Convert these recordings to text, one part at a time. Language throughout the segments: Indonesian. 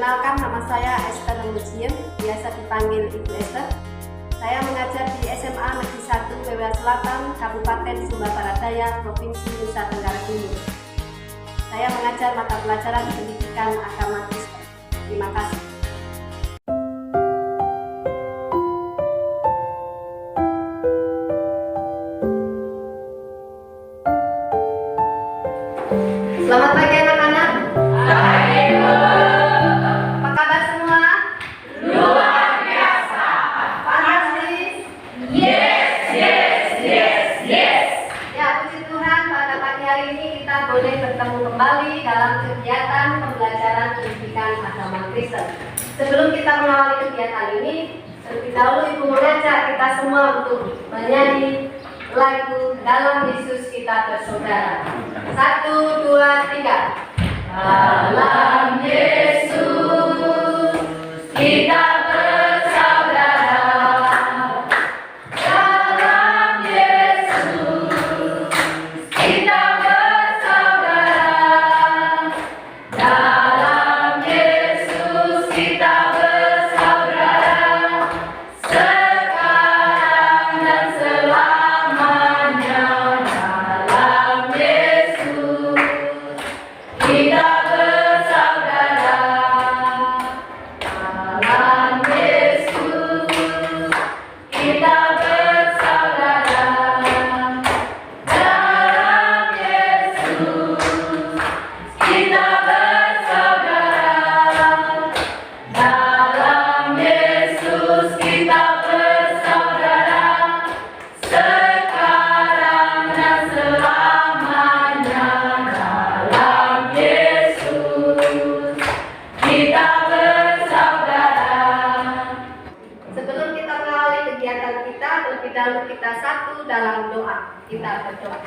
Perkenalkan, nama saya Esther Mujiem, biasa dipanggil Ibu Esther. Saya mengajar di SMA Negeri 1 Wewa Selatan, Kabupaten Sumba Barat Daya, Provinsi Nusa Tenggara Timur. Saya mengajar mata pelajaran pendidikan agama Kristen. Terima kasih. Selamat pagi anak-anak. Apa kabar semua? Luar biasa. Fantastis? Yes. Ya, puji Tuhan, pada pagi hari ini kita boleh bertemu kembali dalam kegiatan pembelajaran pendidikan agama Kristen. Sebelum kita mengawali kegiatan ini, terlebih dahulu Ibu mengajak kita semua untuk menyanyi lagu Dalam Yesus Kita Bersaudara. 1, 2, 3. Dalam Yesus kita bersaudara. Dalam Yesus kita bersaudara. Dalam Yesus kita bersaudara. Sekarang dan selamanya. Dalam Yesus kita bersaudara. Dalam Yesus kita bersaudara. Dalam Yesus kita bersaudara. Dalam Yesus kita bersaudara. Sekarang dan selamanya. Dalam Yesus kita bersaudara. Sebelum kita mengawali kegiatan kita, terlebih dahulu kita satu dalam doa. Kita berdoa.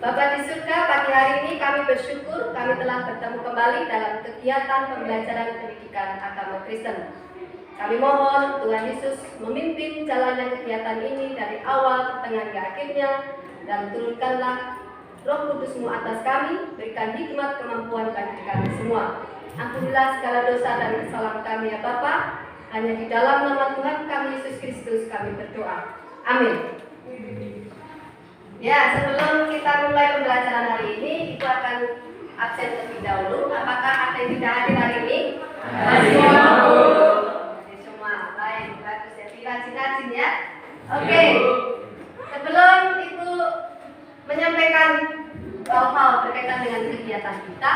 Bapa di surga, pagi hari ini kami bersyukur kami telah bertemu kembali dalam kegiatan pembelajaran pendidikan agama Kristen. Kami mohon Tuhan Yesus memimpin jalannya kegiatan ini dari awal, tengah, hingga akhirnya, dan turunkanlah Roh Kudus-Mu atas kami, berikan hikmat kemampuan bagi kami semua. Ampunilah segala dosa dan kesalahan kami ya Bapa. Hanya di dalam nama Tuhan kami Yesus Kristus kami berdoa. Amin. Ya, sebelum kita mulai pembelajaran hari ini, Ibu akan absen terlebih dahulu. Apakah ada yang tidak hadir hari ini? Hadir, Bu. Hadir semua. Baik, bagus. Jadi rajin-rajin ya. Oke. Sebelum Ibu menyampaikan hal-hal berkaitan dengan kegiatan kita,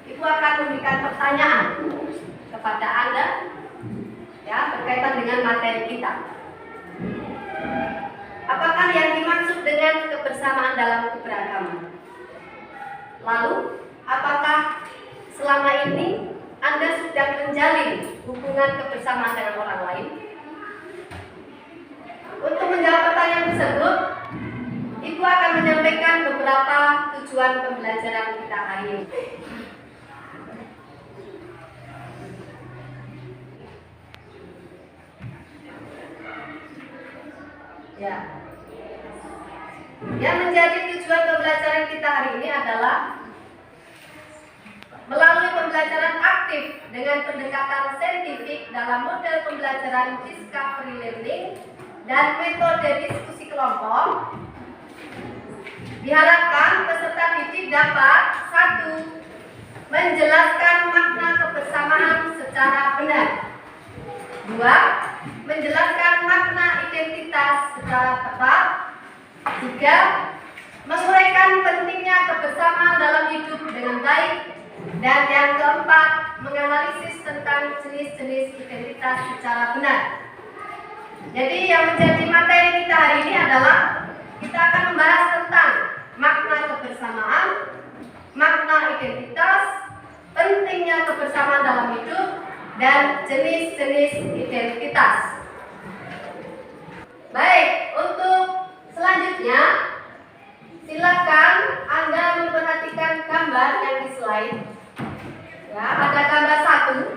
Ibu akan memberikan pertanyaan kepada Anda ya, berkaitan dengan materi kita. Apakah yang dimaksud dengan kebersamaan dalam keberagaman? Lalu, apakah selama ini Anda sudah menjalin hubungan kebersamaan dengan orang lain? Untuk menjawab pertanyaan tersebut, Ibu akan menyampaikan beberapa tujuan pembelajaran kita hari ini. Ya. Yang menjadi tujuan pembelajaran kita hari ini adalah melalui pembelajaran aktif dengan pendekatan saintifik dalam model pembelajaran discovery learning dan metode diskusi kelompok. Diharapkan peserta didik dapat 1. Menjelaskan makna kebersamaan secara benar. 2. Menjelaskan makna identitas secara tepat. 3. Menguraikan pentingnya kebersamaan dalam hidup dengan baik. Dan yang keempat, menganalisis tentang jenis-jenis identitas secara benar. Jadi yang menjadi materi kita hari ini adalah kita akan membahas tentang makna kebersamaan, makna identitas, pentingnya kebersamaan dalam hidup, dan jenis-jenis identitas. Baik, untuk selanjutnya silakan Anda memperhatikan gambar yang di slide. Ya, ada gambar 1,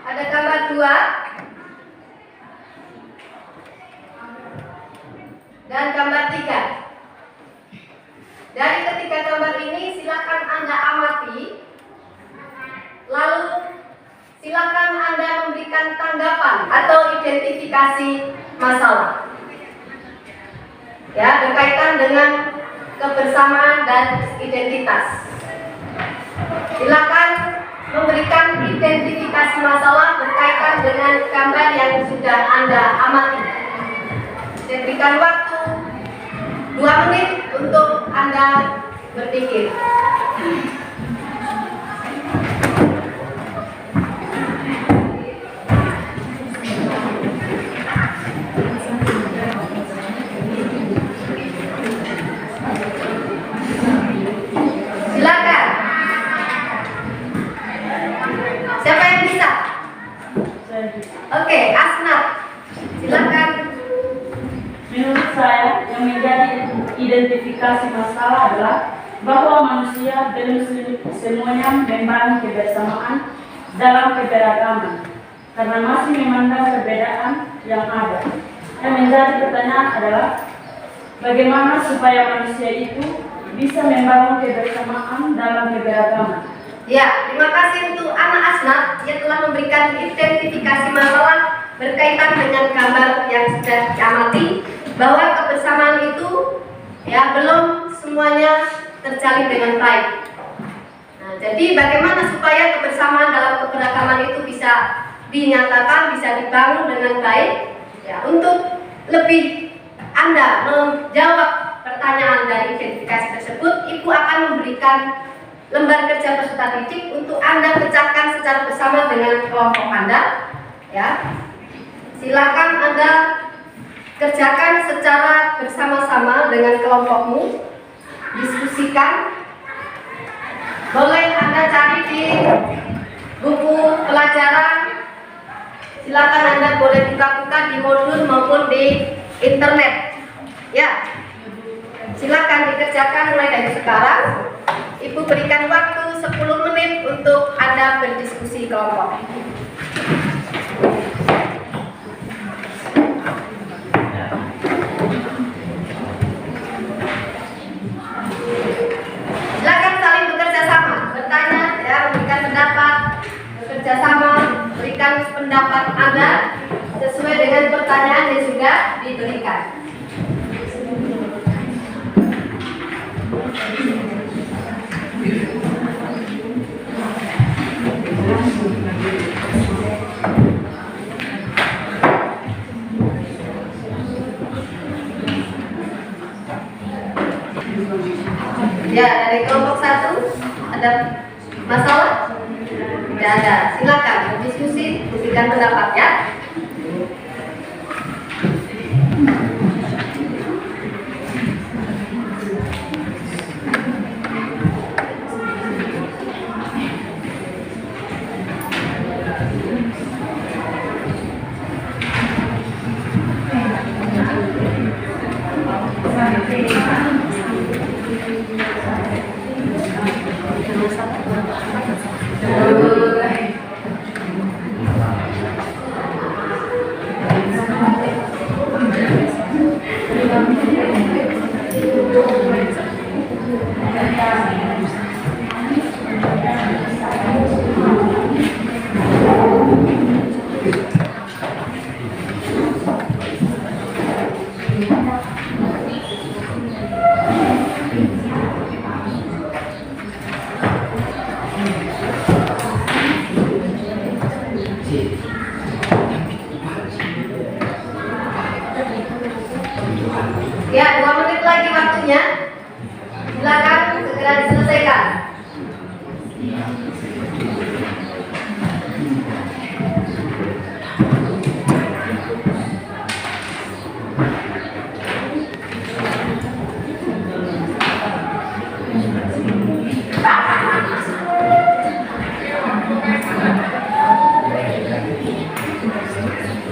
ada gambar 2, dan gambar 3. Dari ketiga gambar ini silakan Anda identifikasi masalah. Ya, berkaitan dengan kebersamaan dan identitas. Silakan memberikan identifikasi masalah berkaitan dengan gambar yang sudah Anda amati. Saya berikan waktu 2 menit untuk Anda berpikir. Silakan. Siapa yang bisa? Oke, Asnat. Silakan. Menurut saya, yang menjadi identifikasi masalah adalah bahwa manusia belum semuanya membangun kebersamaan dalam keberagaman, karena masih memandang perbedaan yang ada. Yang menjadi pertanyaan adalah bagaimana supaya manusia itu bisa membangun kebersamaan dalam keberagaman. Ya, terima kasih untuk anak Asnat yang telah memberikan identifikasi masalah berkaitan dengan gambar yang sudah diamati, bahwa kebersamaan itu ya belum semuanya terjalin dengan baik. Nah, jadi bagaimana supaya kebersamaan dalam keberagaman itu bisa dinyatakan, bisa dibangun dengan baik? Ya, untuk lebih Anda menjawab pertanyaan dari identifikasi tersebut, Ibu akan memberikan lembar kerja peserta didik untuk Anda pecahkan secara bersama dengan kelompok Anda. Ya, silakan Anda kerjakan secara bersama-sama dengan kelompokmu, diskusikan. Boleh Anda cari di buku pelajaran. Silakan Anda boleh buka-buka di modul maupun di internet. Ya, silakan dikerjakan mulai dari sekarang. Ibu berikan waktu 10 menit untuk Anda berdiskusi kelompok. Silakan saling bekerja sama, bertanya, ya, memberikan pendapat, bekerja sama, berikan pendapat Anda sesuai dengan pertanyaan yang sudah diberikan. Ya, dari kelompok 1 ada masalah? Tidak ada. Silakan berdiskusi, berikan pendapat ya. Ya, 2 menit lagi waktunya. Silakan segera diselesaikan.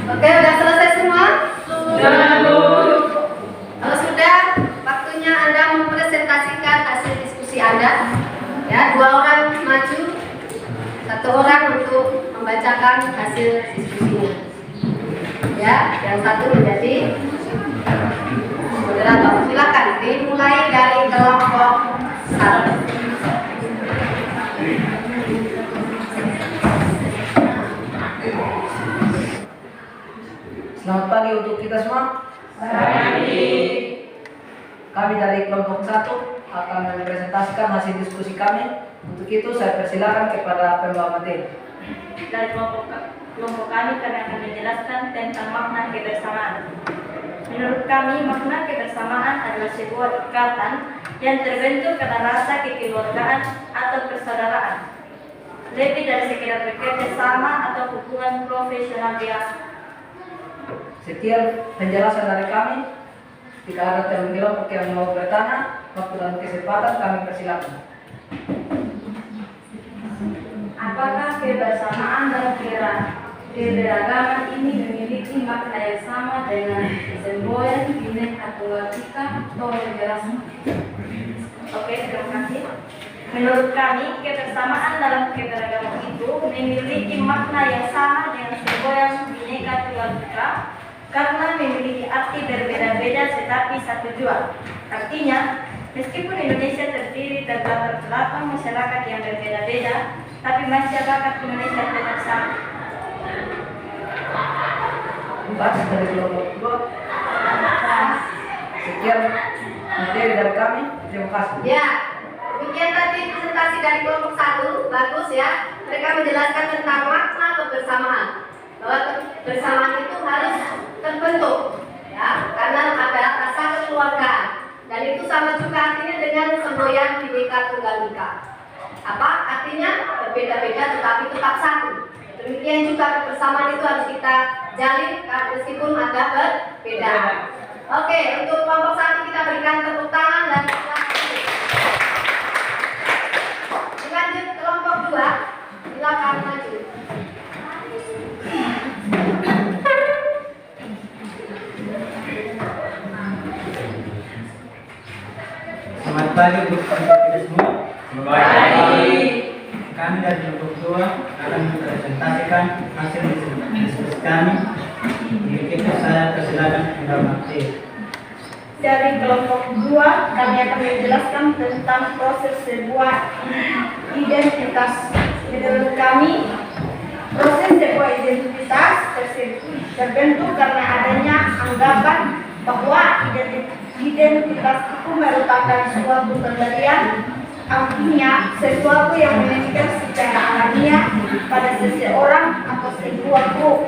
Oke, udah selesai semua? Kalau sudah, waktunya Anda mempresentasikan hasil diskusi Anda. Ya, 2 orang maju, 1 orang untuk membacakan hasil diskusinya. Ya, yang 1 menjadi moderator. Silakan dimulai dari kelompok 1. kita semua? Baik. Kami dari kelompok 1 akan mempresentasikan hasil diskusi kami. Untuk itu saya persilakan kepada pembawa materi. Dari kelompok kami akan menjelaskan tentang makna kebersamaan. Menurut kami, makna kebersamaan adalah sebuah ikatan yang terbentuk karena rasa kekeluargaan atau persaudaraan, lebih dari sekedar bekerja sama atau hubungan profesional biasa. Sekian penjelasan dari kami. Jika ada teman kelompok yang mau bertanya, waktu dan kesempatan kami persilakan. Apakah kebersamaan dan keberagaman ini memiliki makna yang sama dengan semboyan, Bhinneka Tunggal Ika? Tolong menjelaskan. Oke, terima kasih. Menurut kami, kebersamaan dalam keberagaman itu memiliki makna yang sama dengan semboyan Bhinneka Tunggal Ika karena memiliki arti berbeda-beda tetapi satu tujuan. Artinya, meskipun Indonesia terdiri dari latar belakang masyarakat yang berbeda-beda, tapi masyarakat Indonesia tetap sama. Baik, dari kelompok 2. Sekian materi dari kami. Terima kasih. Ya, demikian tadi presentasi dari kelompok 1. Bagus ya. Mereka menjelaskan tentang makna kebersamaan. Bahwa kebersamaan itu harus terbentuk, ya, karena ada rasa kekeluargaan. Dan itu sama juga artinya dengan semboyan Bhinneka Tunggal Ika. Apa artinya? Berbeda-beda tetapi tetap satu. Demikian juga kebersamaan itu harus kita jalin meskipun ada perbedaan. Oke, untuk kelompok 1 kita berikan tepuk tangan dan lanjut kelompok 2. Silakan maju. Selamat pagi untuk kita semua. Baik. Kami dari kelompok 2 akan mempresentasikan hasil diskusi kami. Jadi saya persilakan kepada materi. Dari kelompok 2, kami akan menjelaskan tentang proses sebuah identitas. Menurut kami, proses sebuah identitas tersebut terbentuk karena adanya anggapan bahwa identitas itu merupakan suatu kendalian, artinya sesuatu yang menempel secara alamiah pada seseorang atau sebuah grup.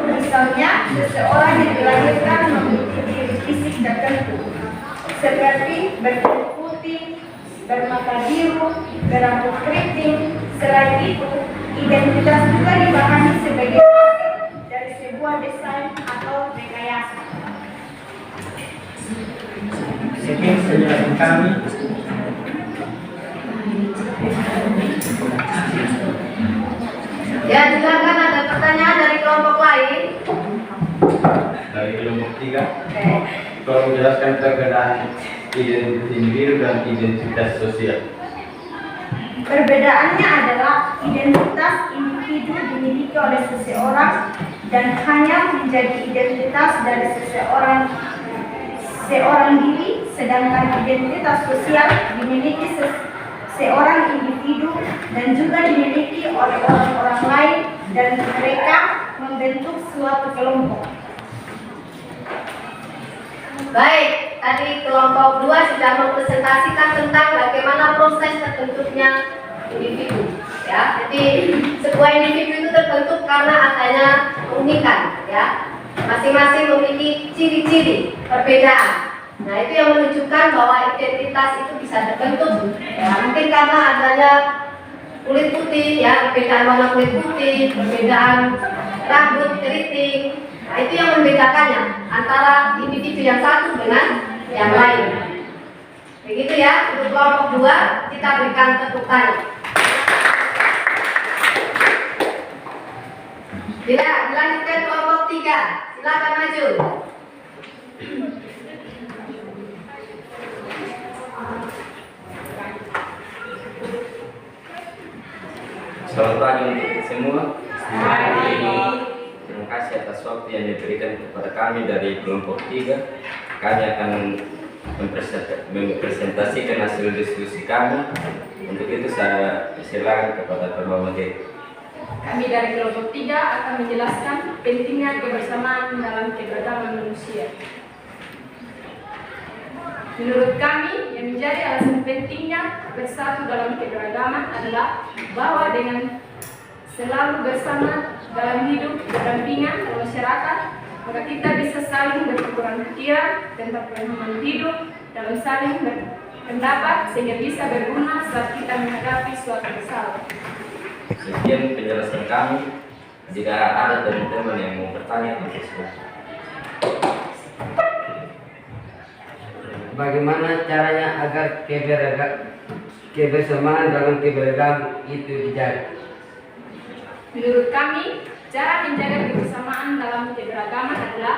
Misalnya, seseorang yang dilahirkan memiliki ciri fisik tertentu, seperti berkulit putih, bermata biru, berambut keriting. Selain itu, identitas juga dipahami sebagai hasil dari sebuah desain atau rekayasa. Sekian penjelasan kami. Ya, silakan ada pertanyaan dari kelompok lain. Dari kelompok 3, Oke. tolong menjelaskan perbedaan identitas individu dan identitas sosial. Perbedaannya adalah identitas individu dimiliki oleh seseorang dan hanya menjadi identitas dari seorang diri, sedangkan identitas sosial dimiliki seorang individu dan juga dimiliki oleh orang-orang lain dan mereka membentuk suatu kelompok. Baik, tadi kelompok 2 sudah mempresentasikan tentang bagaimana proses terbentuknya individu. Ya, jadi sebuah individu itu terbentuk karena adanya keunikan. Ya, masing-masing memiliki ciri-ciri perbedaan. Nah, itu yang menunjukkan bahwa identitas itu bisa terbentuk. Ya, mungkin karena adanya kulit putih, ya, perbedaan warna kulit putih, perbedaan rambut keriting. Nah, itu yang membedakannya antara individu yang satu dengan yang lain. Begitu ya, untuk kelompok 2 kita berikan tepuk tangan. Dilanjutkan kelompok 3, silakan maju. Selamat pagi untuk semua. Terima kasih atas waktu yang diberikan kepada kami dari kelompok 3. Kami akan mempresentasikan hasil diskusi kami. Untuk itu saya silakan kepada pembawa materi. Kami dari kelompok 3 akan menjelaskan pentingnya kebersamaan dalam keberagaman manusia. Menurut kami, yang menjadi alasan pentingnya bersatu dalam keberagaman adalah bahwa dengan selalu bersama dalam hidup berdampingan dalam masyarakat, maka kita bisa saling bertukar pikiran tentang pemahaman hidup dalam saling berpendapat sehingga bisa berguna saat kita menghadapi suatu masalah. Sekian penjelasan kami. Jika ada teman-teman yang mau bertanya tentang tersebut. Bagaimana caranya agar kebersamaan dalam keberagaman itu dijaga? Menurut kami, cara menjaga kebersamaan dalam keberagaman adalah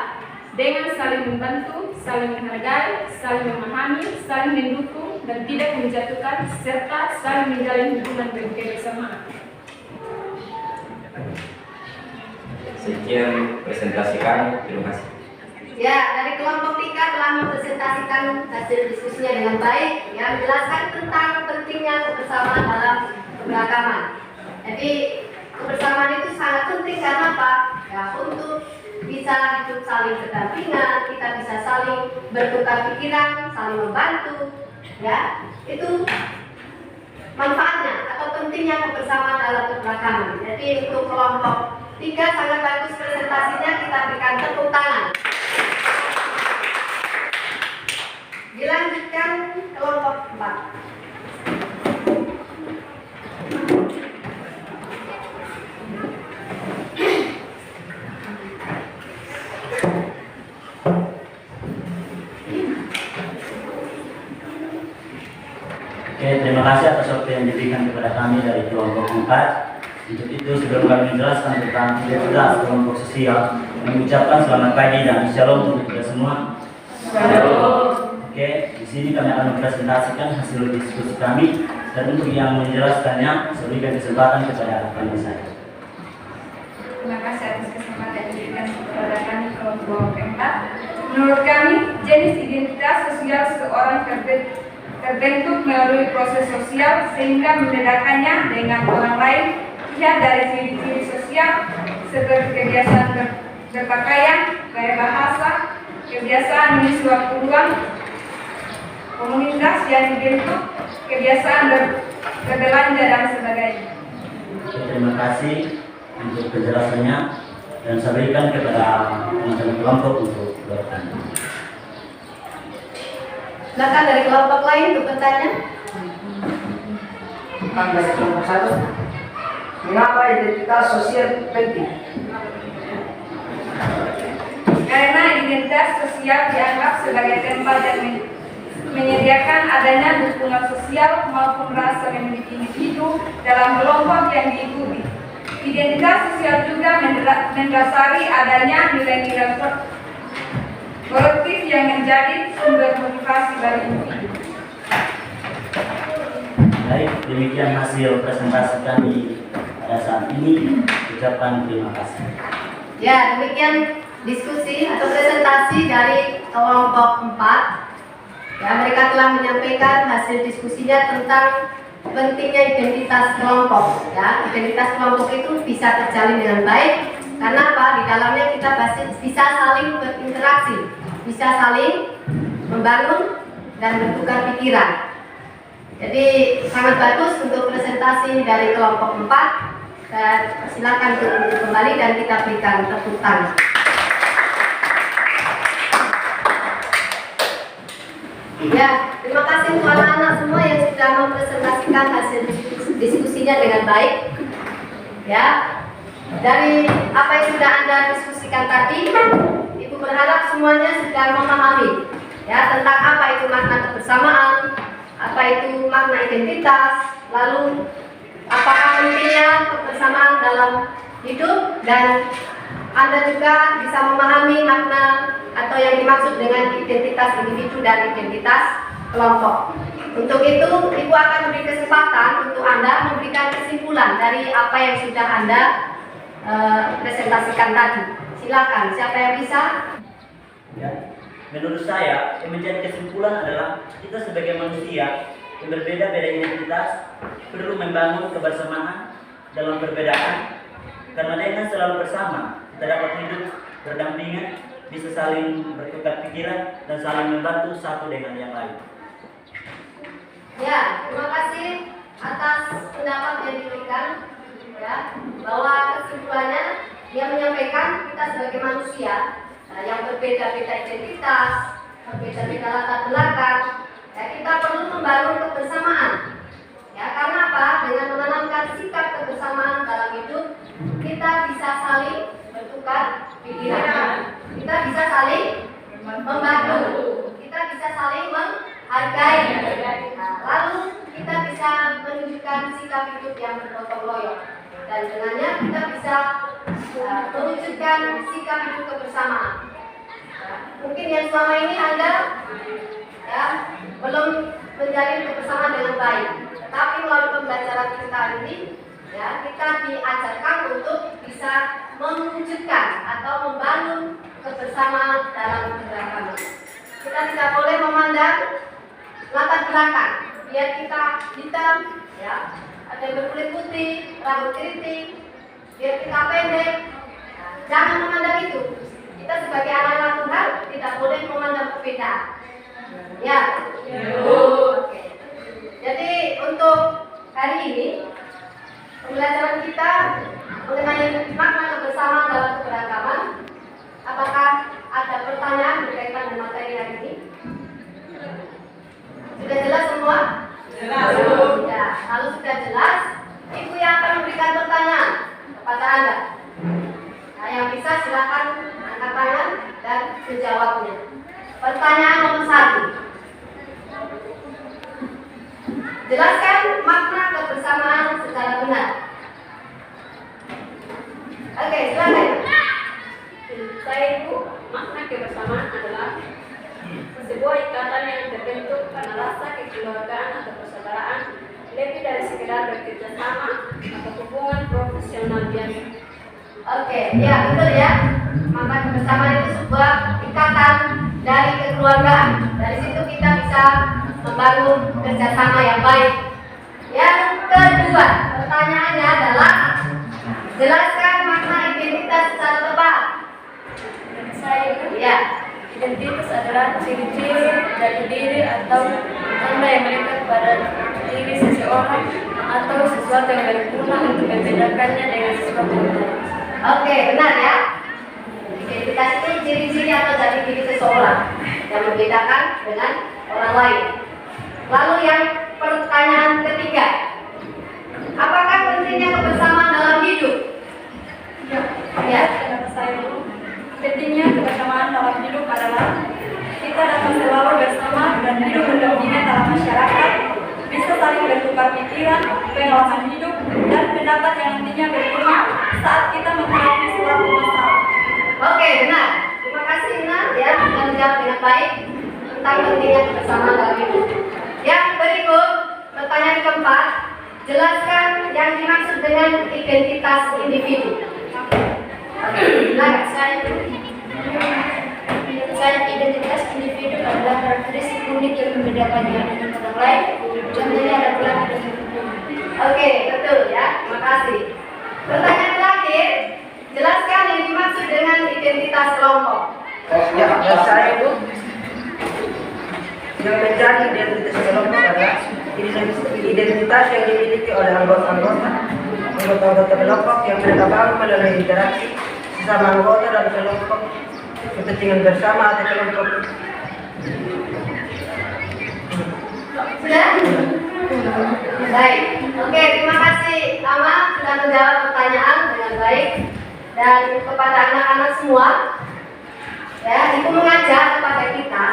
dengan saling membantu, saling menghargai, saling memahami, saling mendukung, dan tidak menjatuhkan, serta saling menjalin hubungan kebersamaan. Sekian presentasi kami. Terima kasih. Ya, dari kelompok 3 telah mempresentasikan hasil diskusinya dengan baik, yang menjelaskan tentang pentingnya kebersamaan dalam keberagaman. Jadi kebersamaan itu sangat penting karena apa? Ya, untuk bisa hidup saling berdampingan, kita bisa saling bertukar pikiran, saling membantu. Ya, itu manfaatnya atau pentingnya kebersamaan dalam keberagaman. Jadi untuk kelompok 3 sangat bagus presentasinya, kita berikan tepuk tangan. Dilanjutkan kelompok 4. Oke, terima kasih atas waktu yang diberikan kepada kami dari kelompok 4. Untuk itu, sebelum kami menjelaskan tentang identitas kelompok sosial, kami ucapkan selamat pagi dan shalom untuk kita semua. Oke, di sini kami akan mempresentasikan hasil diskusi kami, dan untuk yang menjelaskannya, saya berikan kesempatan kepada rekan saya. Terima kasih atas kesempatan yang diberikan kepada kami kelompok 4. Menurut kami, jenis identitas sosial seseorang terbentuk melalui proses sosial sehingga membedakannya dengan orang lain ya dari ciri-ciri sosial seperti kebiasaan berpakaian, gaya bahasa, kebiasaan mengisi waktu luang, komunitas yang dibentuk, kebiasaan berbelanja dan sebagainya. Oke, terima kasih untuk penjelasannya, dan saya berikan kepada teman-teman kelompok untuk bertanya. Silakan dari kelompok lain untuk bertanya. Dari kelompok 1, mengapa identitas sosial penting? Karena identitas sosial dianggap sebagai tempat yang menyediakan adanya dukungan sosial maupun rasa memiliki individu dalam kelompok yang diikuti. Identitas sosial juga mendasari adanya nilai-nilai kolektif yang menjadi sumber motivasi bagi individu. Baik, demikian hasil presentasi kami pada saat ini. Ucapkan terima kasih. Ya, demikian diskusi atau presentasi dari kelompok 4. Ya, mereka telah menyampaikan hasil diskusinya tentang pentingnya identitas kelompok. Ya, identitas kelompok itu bisa terjalin dengan baik karena apa? Di dalamnya kita bisa saling berinteraksi, bisa saling membangun dan bertukar pikiran. Jadi sangat bagus untuk presentasi dari kelompok 4. Dan silakan untuk kembali dan kita berikan tepuk tangan. Ya, terima kasih untuk anak-anak semua yang sudah mempresentasikan hasil diskusinya dengan baik. Ya, dari apa yang sudah Anda diskusikan tadi, Ibu berharap semuanya sudah memahami ya tentang apa itu makna kebersamaan, apa itu makna identitas, lalu apakah pentingnya kebersamaan dalam hidup, dan Anda juga bisa memahami makna atau yang dimaksud dengan identitas individu dan identitas kelompok. Untuk itu, Ibu akan memberi kesempatan untuk Anda memberikan kesimpulan dari apa yang sudah Anda presentasikan tadi. Silakan, siapa yang bisa? Ya, menurut saya, yang menjadi kesimpulan adalah kita sebagai manusia yang berbeda-beda identitas perlu membangun kebersamaan dalam perbedaan Karena dengan selalu bersama, kita dapat hidup berdampingan, bisa saling bertukar pikiran dan saling membantu satu dengan yang lain. Ya, terima kasih atas pendapat yang diberikan, ya, bahwa kesimpulannya dia menyampaikan kita sebagai manusia yang berbeda-beda identitas, berbeda-beda latar belakang, ya, kita perlu membangun kebersamaan. Ya, karena apa? Dengan menanamkan sikap kebersamaan dalam hidup, kita bisa saling bertukar pikiran, kita bisa saling membantu, kita bisa saling menghargai. Nah, lalu kita bisa menunjukkan sikap hidup yang bergotong royong, dan dengannya kita bisa mewujudkan sikap hidup kebersamaan. Mungkin yang selama ini Anda ya belum menjalin kebersamaan dengan baik, tapi melalui pembelajaran kita hari ini, ya, kita diajarkan untuk bisa mewujudkan atau membangun kebersamaan dalam keberagaman. Kita tidak boleh memandang latar belakang, biar kita hitam, ya, ada yang berkulit putih, rambut keriting, biar kita pendek. Jangan memandang itu. Kita sebagai anak-anak Tuhan tidak boleh memandang perbedaan. Ya. Oke. Jadi untuk hari ini pembelajaran kita mengenai makna kebersamaan dalam keberagaman. Apakah ada pertanyaan berkaitan dengan materi hari ini? Sudah jelas semua? Jelas. Ya, kalau sudah jelas, Ibu yang akan memberikan pertanyaan kepada Anda. Nah, yang bisa silakan angkat tangan dan menjawabnya. Pertanyaan nomor 1. Jelaskan makna kebersamaan secara benar. Oke, silakan. Saya Ibu, makna kebersamaan adalah sebuah ikatan yang terbentuk karena rasa kekeluargaan atau persaudaraan lebih dari sekedar bekerja sama atau hubungan profesional biasa. Oke, ya betul ya. Makna kebersamaan itu sebuah ikatan dari kekeluargaan. Dari situ kita bisa membangun kerjasama yang baik. Yang kedua, pertanyaannya adalah jelaskan makna identitas secara tepat. Saya Ya. identitas adalah ciri-ciri dari diri atau tanda yang melekat pada diri seseorang atau sesuatu yang berguna untuk membedakannya dengan sesuatu yang lain. Oke, benar ya. Identitas itu ciri-ciri atau jati diri seseorang yang membedakan dengan orang lain. Lalu yang pertanyaan ketiga, apakah pentingnya kebersamaan dalam hidup? Ya. Kata saya dulu, pentingnya kebersamaan dalam hidup adalah kita dapat selalu bersama dan hidup berdampingan dalam masyarakat, bisa saling bertukar pikiran, pengalaman hidup, dan pendapat yang nantinya berguna saat kita menghadapi suatu masalah. Oke, benar. Terima kasih Ina ya sudah menjawab dengan baik tentang pentingnya kebersamaan dalam hidup. Yang berikut, pertanyaan keempat, jelaskan yang dimaksud dengan identitas individu. Oke, silakan. Saya identitas individu adalah karakteristik unik yang membedakannya dengan orang lain. Contohnya adalah Oke, betul ya. Terima kasih. Pertanyaan terakhir, jelaskan yang dimaksud dengan identitas kelompok. Ya, saya itu yang menjadi identitas kelompok adalah identitas yang dimiliki oleh anggota-anggota kelompok yang mereka bangun melalui interaksi sesama anggota dan kelompok, kepentingan bersama atau kelompok. Sudah? Baik. Oke, terima kasih Ama sudah menjawab pertanyaan dengan baik. Dan kepada anak-anak semua, ya, Ibu mengajak kepada kita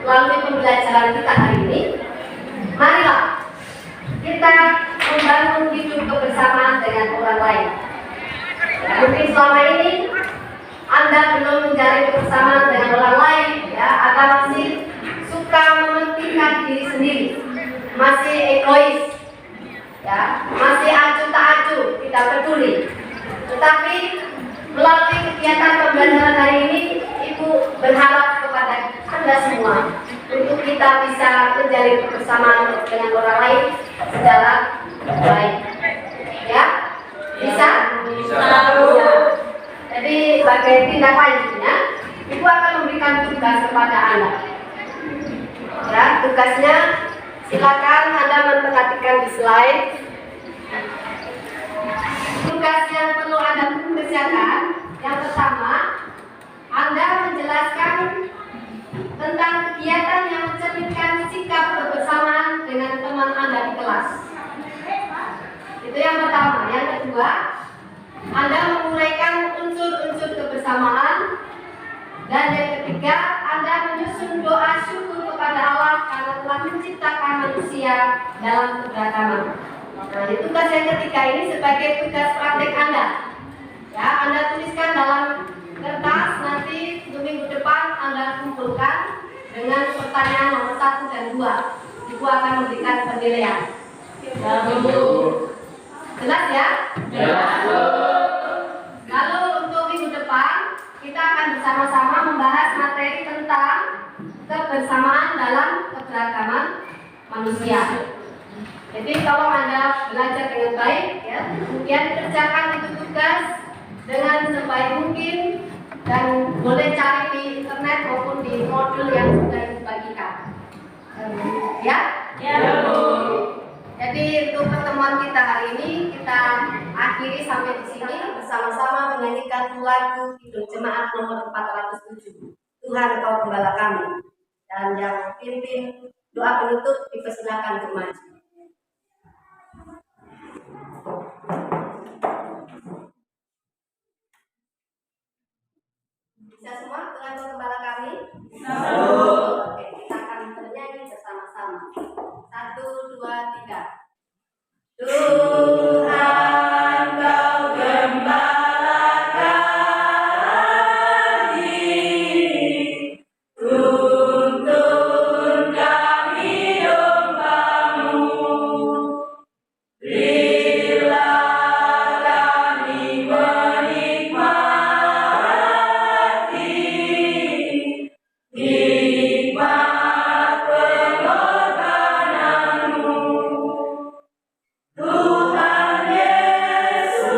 melalui pembelajaran kita hari ini, marilah kita membangun hidup kebersamaan dengan orang lain. Ya, mungkin selama ini Anda belum menjalin kebersamaan dengan orang lain, ya, atau masih suka mementingkan diri sendiri, masih egois, ya, masih acuh tak acuh, tidak peduli. Tetapi melalui kegiatan pembelajaran hari ini, Ibu berharap kepada Anda semua untuk kita bisa menjalin kebersamaan dengan orang lain secara baik. Ya, Bisa? Bisa. Ya. Jadi sebagai tindak lanjutnya, Ibu akan memberikan tugas kepada Anda. Ya, tugasnya silakan Anda memperhatikan di slide. Tugas yang perlu Anda kerjakan, yang pertama, Anda menjelaskan tentang kegiatan yang mencerminkan sikap kebersamaan dengan teman Anda di kelas. Itu yang pertama. Yang kedua, Anda menguraikan unsur-unsur kebersamaan. Dan yang ketiga, Anda menyusun doa syukur kepada Allah karena telah menciptakan manusia dalam keberagaman. Nah, tugas yang ketiga ini sebagai tugas praktek Anda. Ya, Anda tuliskan dalam kertas, nanti minggu depan Anda kumpulkan dengan pertanyaan nomor 1 dan 2. Ibu akan memberikan penilaian. Jelas ya? Jelas. Lalu untuk minggu depan kita akan bersama-sama membahas materi tentang kebersamaan dalam keberagaman manusia. Jadi kalau Anda belajar dengan baik, ya, kemudian kerjakan itu tugas dengan sebaik mungkin dan boleh cari di internet maupun di modul yang sudah dibagikan. Ya? Ya, Bu. Jadi untuk pertemuan kita hari ini kita akhiri sampai di sini bersama-sama menyanyikan lagu Kidung Jemaat nomor 407. Tuhan Engkau Gembala Kami. Dan yang pimpin doa penutup dipersilakan untuk maju. Bisa semua Tuhan Engkau Gembala Kami? Oke, kita akan bernyanyi bersama-sama. 1, 2, 3. Tuhan Kau Gembala kami, tuntun kami domba-Mu, berilah kami menikmati nikmat pengorbanan-Mu. Tuhan Yesus,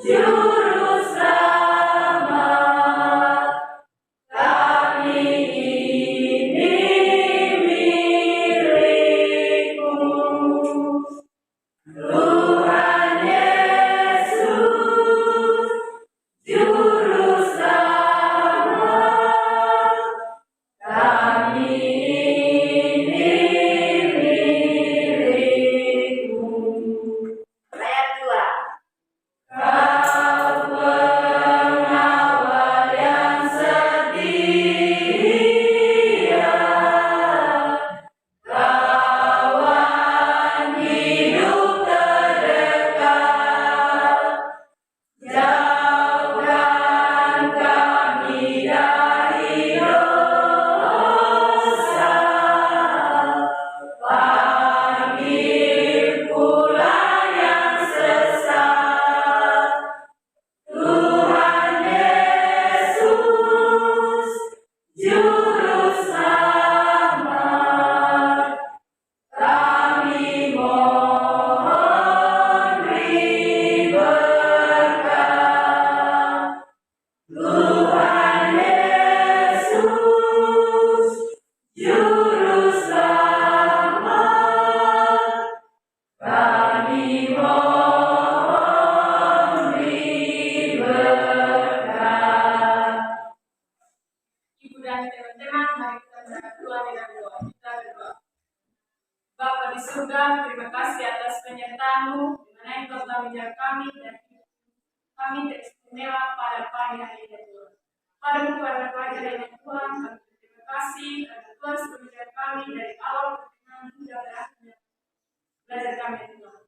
Juru Selamat, kami ini milik-Mu. Tuhan Yesus, Juru Selamat, kami ini milik-Mu. Ayat 2. Kau pengawal yang setia, kawan hidup terdekat, jauhkan kami dari dosa, panggil pula yang sesat. Tuhan Yesus, Juru Selamat, kami mohon beri berkat. Tuhan Yesus, Juru Selamat, kami mohon beri berkat. Ibu dan teman-teman, mari kita berdoa dengan doa. Kita berdoa. Bapa di surga, terima kasih atas penyertaan-Mu di mana Engkau telah menjaga kami dan kami teristimewa pada pagi hari ini Tuhan. Pada pada pagi hari ini Tuhan, kami terima kasih karena Tuhan sudah menjaga kami dari awal pertengahan hingga berakhirnya belajar kami Tuhan.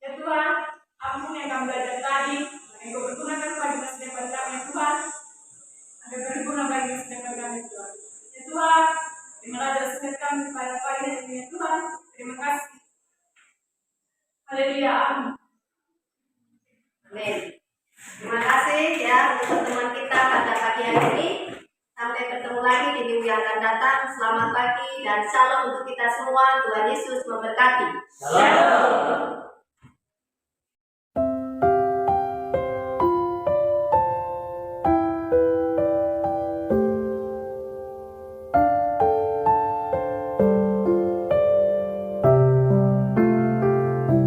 Ya Tuhan, apapun yang kami belajar tadi, Engkau bergunakan bagi masa depan kami ya Tuhan. Ada berguna bagi masa depan kami Tuhan. Ya Tuhan, terimalah doa kami pada pagi hari ini Tuhan. Terima kasih. Haleluya. Amin. Terima kasih ya untuk pertemuan kita pada pagi hari ini. Sampai bertemu lagi di minggu yang akan datang. Selamat pagi dan shalom untuk kita semua. Tuhan Yesus memberkati. Shalom.